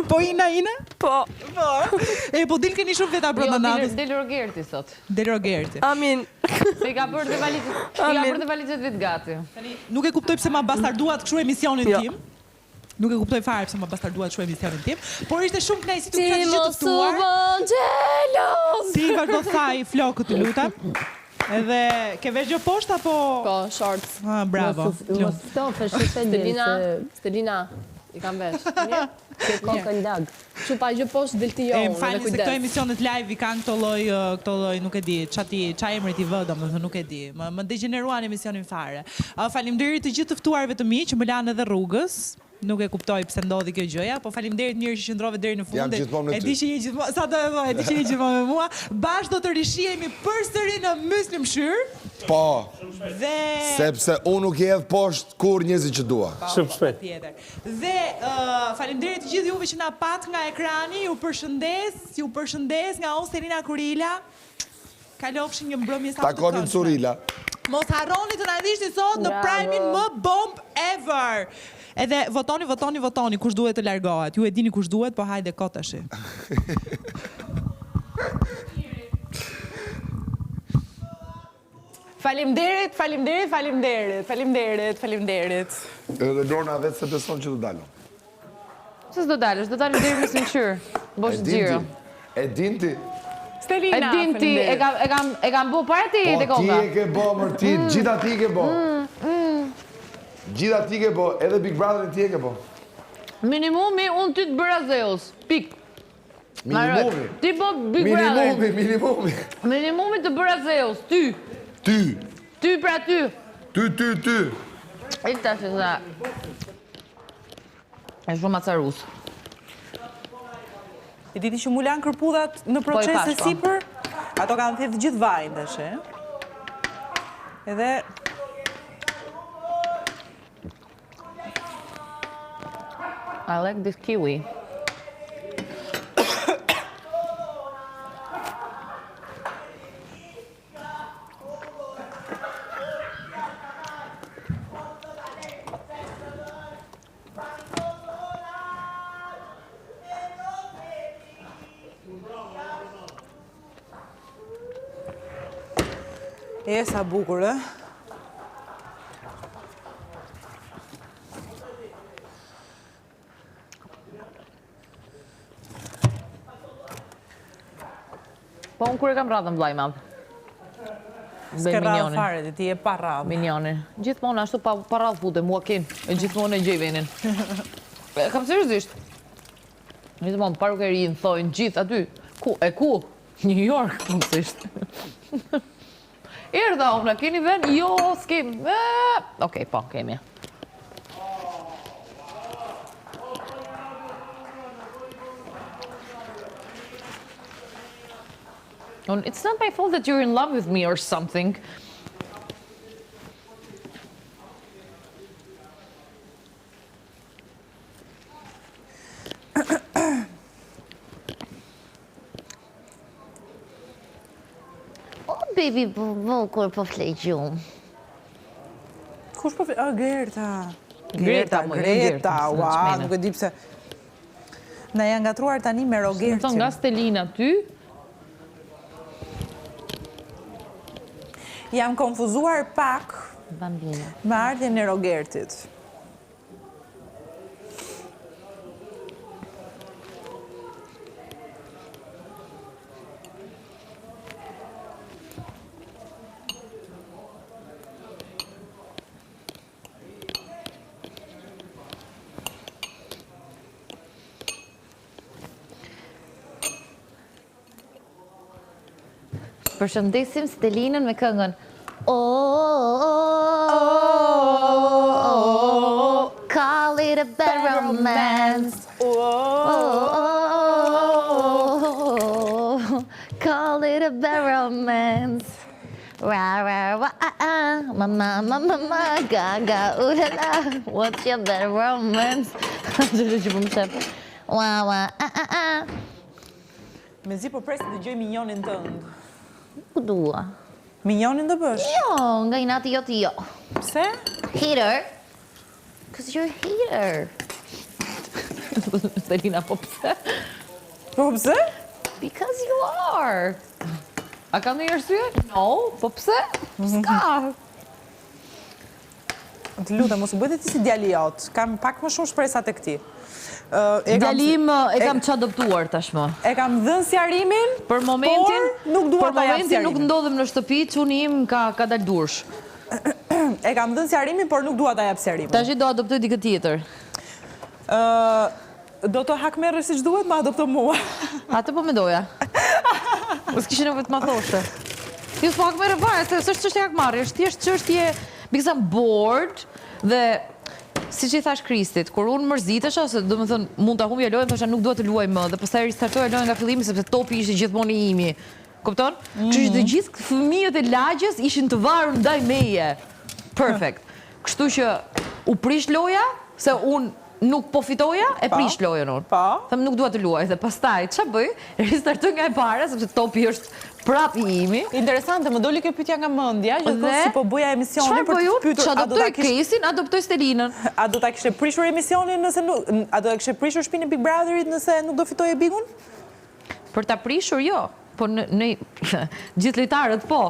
Po Ina? Po. E po dil keni shumë veta brenda natës. Del Rogerti sot. Del Rogerti. Amin. Se i ka bërë dhe valizet vit gati. Nuk e kuptoj pse ma bastarduat kështu emisionin tim. Nuk e kuptoj fare pse ma bastarduat kështu emisionin tim, por ishte shumë kënaqësi të kisha gjithë të ftuar. Si vazhdo thaj flokët të lutem. Edhe ke vesh gjë poshtë apo? Po, shorts. Bravo. Mos stofesh Stelina, i kam vesh. ke kokën lag. Çu pa gjë poshtë del ti jo. Më falni se këto emisionet live i kanë këto lloj, nuk e di, ç'a emri ti vë, domethënë nuk e di. Më degeneruan emisionin fare. Faleminderit të gjithë të ftuarve të mi që më lanë edhe rrugës. Nuk e kuptoj pse ndodhi kjo gjëja, po faleminderit mirë që qëndrove deri në fund. Jam gjithmonë me ty. E di që je gjithmonë, sa do e vë, e di që je gjithmonë me mua. Bashkë do të rishihemi përsëri në Myslimshyr. Po. Dhe sepse unë nuk jedh poshtë kur njerëzit që dua. Shumë shpejt. Tjetër. Dhe faleminderit të gjithë juve që na pat nga ekrani, ju përshëndes nga unë Stelina Kurila. Kalofshin një mbrëmje sa të Takonin Curila. Mos harroni të na ndiqni sot në Prime-in më bomb ever. Edhe votoni, kush duhet të largohet. Ju e dini kush duhet, po hajde kot tash. Faleminderit. Edhe Lorna vetë se beson që do dalë. Se s'do dalësh, do dalësh deri në Myslimshyr. Bosh xhiro. E din ti? Stelina, e din ti, e kam bu para ti te Po konga. ti e ke bo, ti, gjitha ti ke bo. Gjitha ti ke bo, edhe Big Brother ti e ke bo. Minimumi, unë ty të bëra Zeus. Pik. Minimumi. Ti bo Big Brother. Minimumi. Minimumi të bëra Zeus, ty. Ty. Ty pra ty. Ty. E tash e sa. E shumë acarus. E diti që mu lanë kërpudhat në proces e sipër? Ato kanë thithë gjithë vajnë tash, Edhe... I like this kiwi. E sa bukur, Po unë kur e kam radhën vlaj madh. S'ke radhë fare, dhe ti e pa radhë. Minionin. Gjithmonë ashtu pa radhë fute, mua kin. E gjithmonë e gjej venin. Kam seriozisht. Gjithmonë paru ke rinë, thojnë gjithë aty. Ku? New York, mësisht. Erdha, ofna, keni ven? Jo, s'kem. Okej, po, kemi. It's not my fault that you're in love with me or something. Baby bukur po flej gjumë. Kush po flej? Gerta. Greta, ua, nuk e di pse. Na janë ngatruar tani me Rogertin. Më thonë nga Stelina ty. Jam konfuzuar pak me ardhjen e Rogertit. Përshëndesim Stelinën me këngën Call it a bad romance. Call it a bad romance. Ra ra wa mama gaga la. What's your bad romance? Mezi po pres të dëgjoj minionin tënd. Ku dua? Minionin do bësh? Jo, nga inati jo ti jo. Pse? Hater. Because you're a hater. Selina, po pse? Po pse? Because you are. A ka ndonjë arsye? No, po pse? S'ka. Të lutem, mos u bëjë ti si djali jot. Kam pak më shumë shpresa tek ti. Djalim e kam që adoptuar tashmë. E kam dhënë sqarimin, Për momentin, por nuk dua ta jap nuk sqarimin. ndodhem në shtëpi, çuni im ka dal dursh. E kam dhënë sqarimin, por nuk dua ta jap sqarimin. Tash do adoptoj dikë tjetër. Do të hakmerrë siç duhet, ma adopto mua. Atë po mendoja. Po s'kishin nevojë të ma thoshte. Jo s'po hakmerrë vaje, s'është çështje hakmarrje, është thjesht çështje because I'm bored dhe siç I thash Kristit, kur unë mërzitesha, ose domethënë mund ta humbja lojën, thosha nuk dua të luaj më dhe pastaj ristartoja lojën nga fillimi sepse topi ishte gjithmonë I imi. Kupton? Kështu që të gjithë fëmijët e lagjes ishin të varur ndaj meje. Perfect. Kështu që u prish loja, se unë nuk po fitoja, e prish lojën unë. Po. Them nuk dua të luaj dhe pastaj ç'a bëj? Ristartoj nga e para sepse topi është prap I imi. Interesante, më doli kjo pyetja nga mendja, Dhe gjithkohë si po bëja emisionin çfarë për të bëju? pyetur Ç'a a do ta adoptoj kish Krisin, adoptoj Stelinën. a do ta kishe prishur emisionin nëse nuk a do ta kishe prishur shtëpinë e Big Brotherit nëse nuk do fitoje Bigun? Për ta prishur jo, po në gjithë lojtarët po.